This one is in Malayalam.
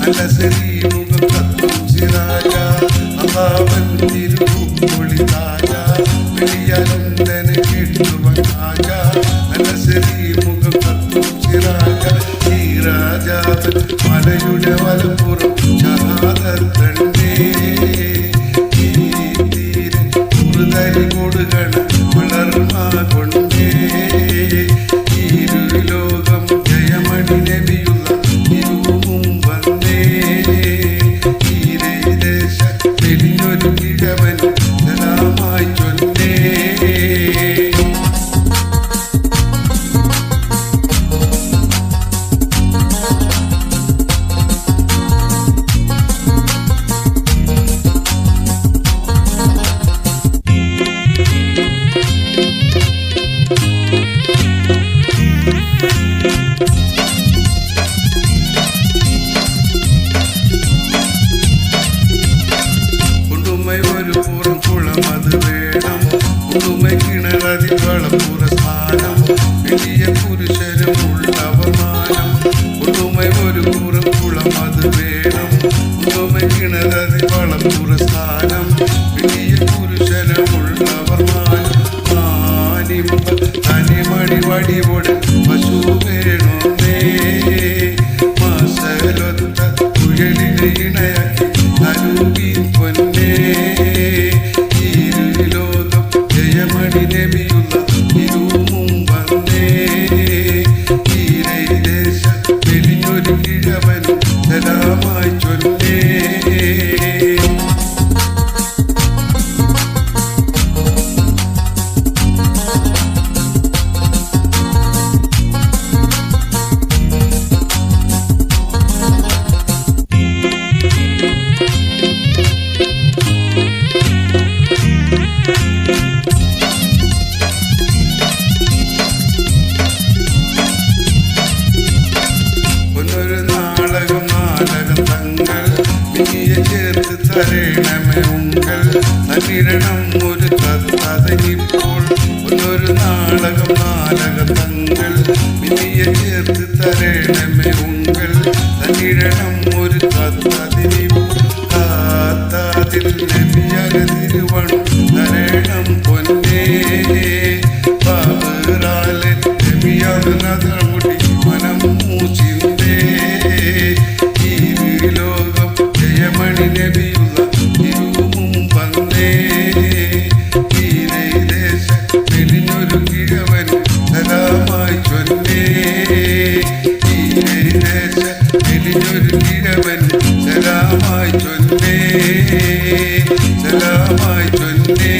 അലസരി മുഖം കത്തും സിറാജ അള്ളാവൻ തിരുപൊളി താജ വെളിയാലുണ്ടന് കേട്ടുവൻ ആജ അലസരി മുഖം കത്തും സിറാജ സിറാജാവൻ മലയുടെ വലപ്പുറം ഷഹാദത്തണ്ടേ തീരെ കുറുതരി കൊടുകണ വളർമാ കൊണ്ടേ ഇരുലോകം ജയമണി നബിയുള്ള ഇരുവും വന്നേ തീരദേശ വലിയൊരു കിഴവൻ സലാമായി ചൊന്നേ ഒരു പുറം കുളം അത് വേണം ഉടുമൈ കിണറതി വളപ്പുറസ്ഥാനം വലിയ പുരുഷനും ഉള്ളവർ മാനം ഉടുമൈ ഒരു പുറം കുളം അത് വേണം ഉടുമൈ കിണറതി വളപ്പുറസ്ഥാനം വലിയ പുരുഷനും ഉള്ളവർ മാനം മാനിമ്പ തനിമണി വടിവോട് പശു വേണോന്നേ മാസലൊത്ത കുഴലിനെ ഇണയാക്കി അരൂപി പൊന്നേ ഇരുലോകം ജയമണി നബിയുള്ള ഇരുവും വന്നേ തീരദേശ വലിയൊരു കിഴവൻ സലാമായി ചൊന്നേ ചേർത്ത് തരണമേ ഉങ്കൾ തന്നിരണം ഒരു തത്തതനിപ്പോൾ ഒന്നൊരു നാടകം നാടകത്തങ്ങൾ മിനിയെ ചേർത്ത് തരണമേ ഉങ്കൾ തന്നിരണം ഒരു തത്തതിനിപ്പോൾ കാത്താതിൽ നബിയകതിരുവണം തരണം പൊന്നേ പാറാലെ നബിയാവ് നദമുടി മനം മൂച്ചിന്തേ ഇരുലോകം ജയമണി നബിയുള്ള ഇരുവും വന്നേ തീരദേശ വലിയൊരു കിഴവൻ സലാമായി ചൊന്നേ തീരദേശ വലിയൊരു കിഴവൻ സലാമായി ചൊന്നേ സലാമായി ചൊന്നേ